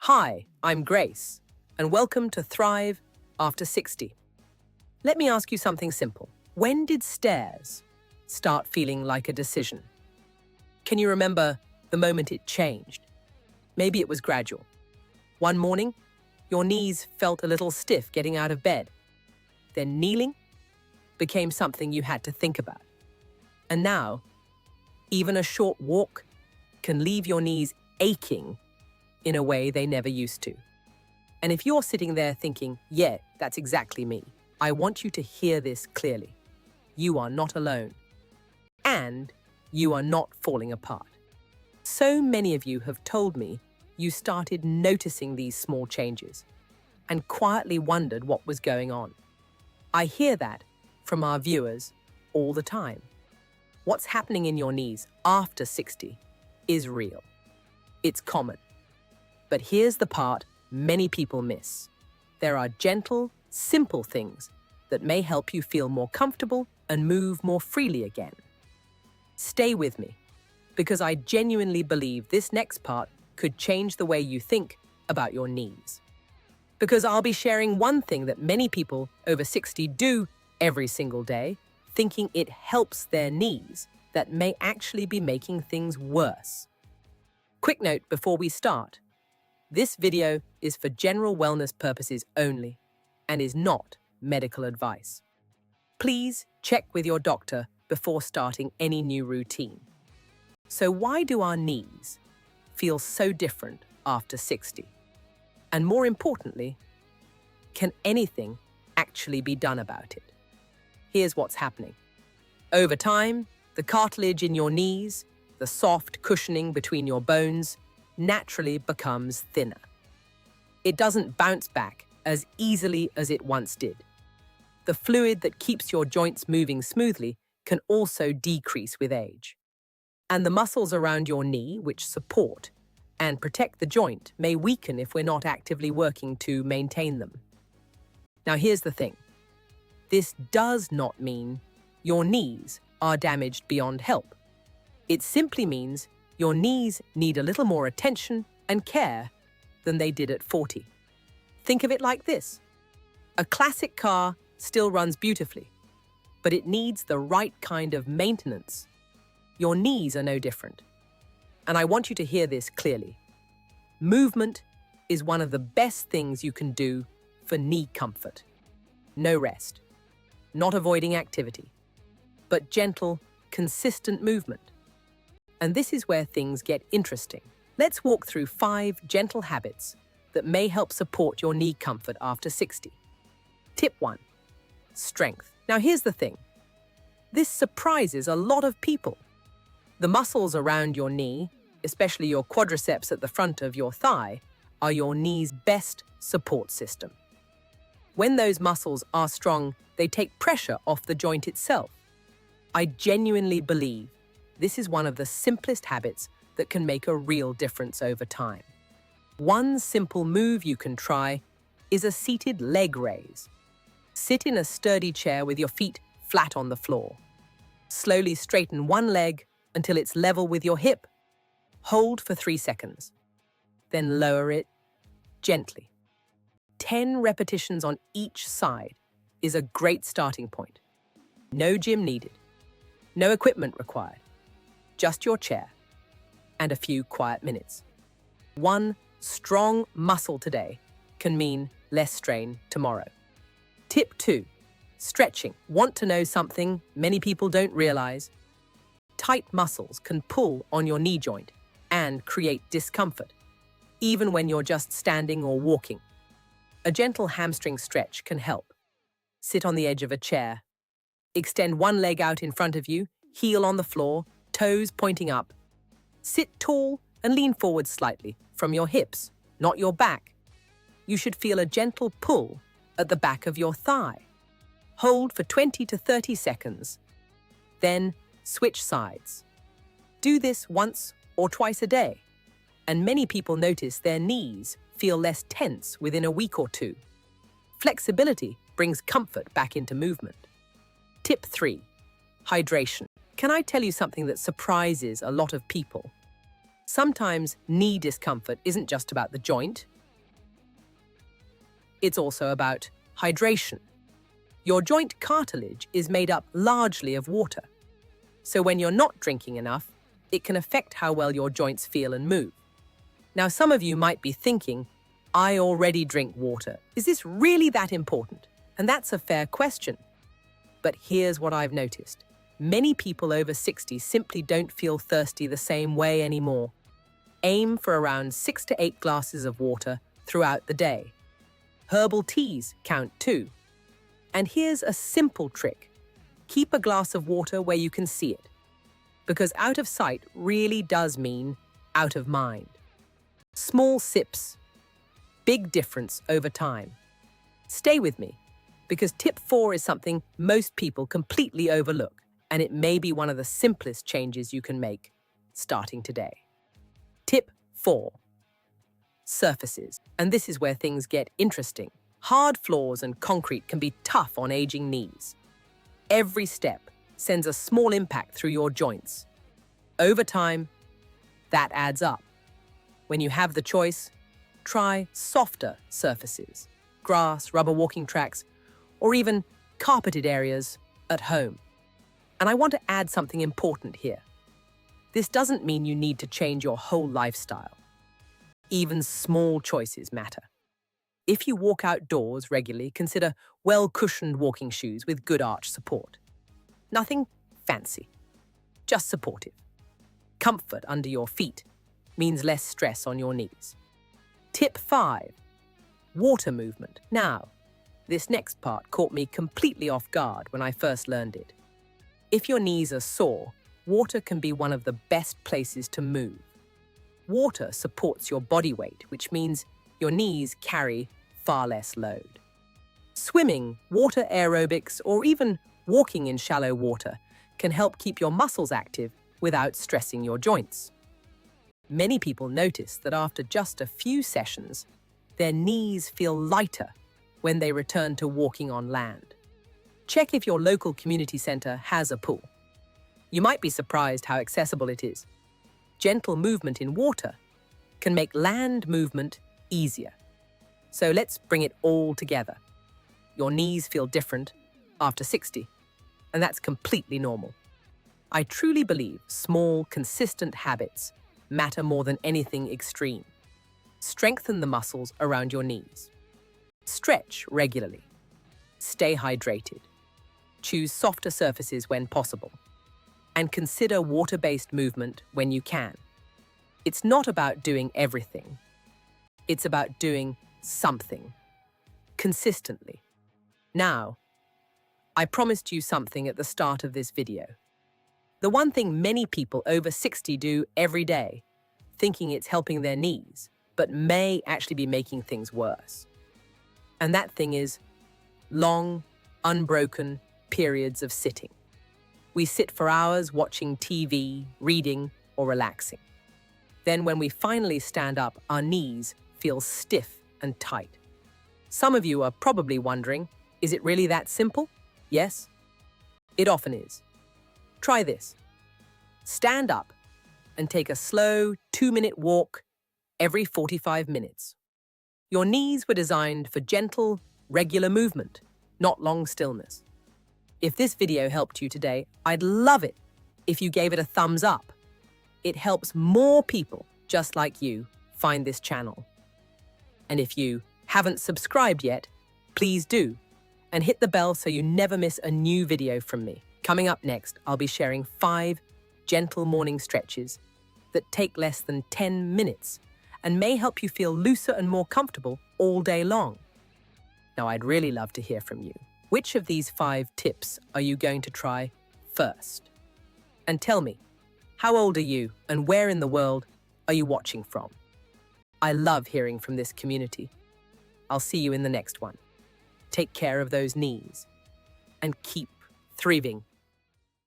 Hi, I'm Grace, and welcome to Thrive After 60. Let me ask you something simple. When did stairs start feeling like a decision? Can you remember the moment it changed? Maybe it was gradual. One morning, your knees felt a little stiff getting out of bed. Then kneeling became something you had to think about. And now, even a short walk can leave your knees aching in a way they never used to. And if you're sitting there thinking, yeah, that's exactly me, I want you to hear this clearly. You are not alone. And you are not falling apart. So many of you have told me you started noticing these small changes and quietly wondered what was going on. I hear that from our viewers all the time. What's happening in your knees after 60 is real. It's common. But here's the part many people miss. There are gentle, simple things that may help you feel more comfortable and move more freely again. Stay with me, because I genuinely believe this next part could change the way you think about your knees. Because I'll be sharing one thing that many people over 60 do every single day, thinking it helps their knees, that may actually be making things worse. Quick note before we start. This video is for general wellness purposes only and is not medical advice. Please check with your doctor before starting any new routine. So why do our knees feel so different after 60? And more importantly, can anything actually be done about it? Here's what's happening. Over time, the cartilage in your knees, the soft cushioning between your bones, naturally becomes thinner. It doesn't bounce back as easily as it once did. The fluid that keeps your joints moving smoothly can also decrease with age. And the muscles around your knee, which support and protect the joint, may weaken if we're not actively working to maintain them. Now here's the thing. This does not mean your knees are damaged beyond help. It simply means your knees need a little more attention and care than they did at 40. Think of it like this. A classic car still runs beautifully, but it needs the right kind of maintenance. Your knees are no different. And I want you to hear this clearly. Movement is one of the best things you can do for knee comfort. No rest, not avoiding activity, but gentle, consistent movement. And this is where things get interesting. Let's walk through 5 gentle habits that may help support your knee comfort after 60. Tip 1. Strength. Now here's the thing. This surprises a lot of people. The muscles around your knee, especially your quadriceps at the front of your thigh, are your knee's best support system. When those muscles are strong, they take pressure off the joint itself. I genuinely believe this is one of the simplest habits that can make a real difference over time. One simple move you can try is a seated leg raise. Sit in a sturdy chair with your feet flat on the floor. Slowly straighten one leg until it's level with your hip. Hold for 3 seconds. Then lower it gently. 10 repetitions on each side is a great starting point. No gym needed. No equipment required. Just your chair and a few quiet minutes. One strong muscle today can mean less strain tomorrow. Tip 2. Stretching. Want to know something many people don't realize? Tight muscles can pull on your knee joint and create discomfort, even when you're just standing or walking. A gentle hamstring stretch can help. Sit on the edge of a chair. Extend one leg out in front of you, heel on the floor, toes pointing up. Sit tall and lean forward slightly from your hips, not your back. You should feel a gentle pull at the back of your thigh. Hold for 20 to 30 seconds. Then switch sides. Do this once or twice a day, and many people notice their knees feel less tense within a week or 2. Flexibility brings comfort back into movement. Tip 3. Hydration. Can I tell you something that surprises a lot of people? Sometimes knee discomfort isn't just about the joint, It's also about hydration. Your joint cartilage is made up largely of water. So when you're not drinking enough, it can affect how well your joints feel and move. Now, some of you might be thinking, I already drink water. Is this really that important? And that's a fair question. But here's what I've noticed. Many people over 60 simply don't feel thirsty the same way anymore. Aim for around 6 to 8 glasses of water throughout the day. Herbal teas count too. And here's a simple trick. Keep a glass of water where you can see it. Because out of sight really does mean out of mind. Small sips, big difference over time. Stay with me, because tip 4 is something most people completely overlook, and it may be one of the simplest changes you can make starting today. Tip 4. Surfaces. And this is where things get interesting. Hard floors and concrete can be tough on aging knees. Every step sends a small impact through your joints. Over time, that adds up. When you have the choice, try softer surfaces, grass, rubber walking tracks, or even carpeted areas at home. And I want to add something important here. This doesn't mean you need to change your whole lifestyle. Even small choices matter. If you walk outdoors regularly, consider well-cushioned walking shoes with good arch support. Nothing fancy, just supportive. Comfort under your feet means less stress on your knees. Tip 5. Water movement. Now, this next part caught me completely off guard when I first learned it. If your knees are sore, water can be one of the best places to move. Water supports your body weight, which means your knees carry far less load. Swimming, water aerobics, or even walking in shallow water can help keep your muscles active without stressing your joints. Many people notice that after just a few sessions, their knees feel lighter when they return to walking on land. Check if your local community center has a pool. You might be surprised how accessible it is. Gentle movement in water can make land movement easier. So let's bring it all together. Your knees feel different after 60, and that's completely normal. I truly believe small, consistent habits matter more than anything extreme. Strengthen the muscles around your knees. Stretch regularly. Stay hydrated. Choose softer surfaces when possible. And consider water-based movement when you can. It's not about doing everything. It's about doing something consistently. Now, I promised you something at the start of this video. The one thing many people over 60 do every day, thinking it's helping their knees, but may actually be making things worse. And that thing is long, unbroken periods of sitting. We sit for hours watching TV, reading, or relaxing. Then when we finally stand up, our knees feel stiff and tight. Some of you are probably wondering, is it really that simple? Yes, it often is. Try this. Stand up and take a slow 2-minute walk every 45 minutes. Your knees were designed for gentle, regular movement, not long stillness. If this video helped you today, I'd love it if you gave it a thumbs up. It helps more people just like you find this channel. And if you haven't subscribed yet, please do, and hit the bell so you never miss a new video from me. Coming up next, I'll be sharing 5 gentle morning stretches that take less than 10 minutes and may help you feel looser and more comfortable all day long. Now, I'd really love to hear from you. Which of these 5 tips are you going to try first? And tell me, how old are you and where in the world are you watching from? I love hearing from this community. I'll see you in the next one. Take care of those knees and keep thriving.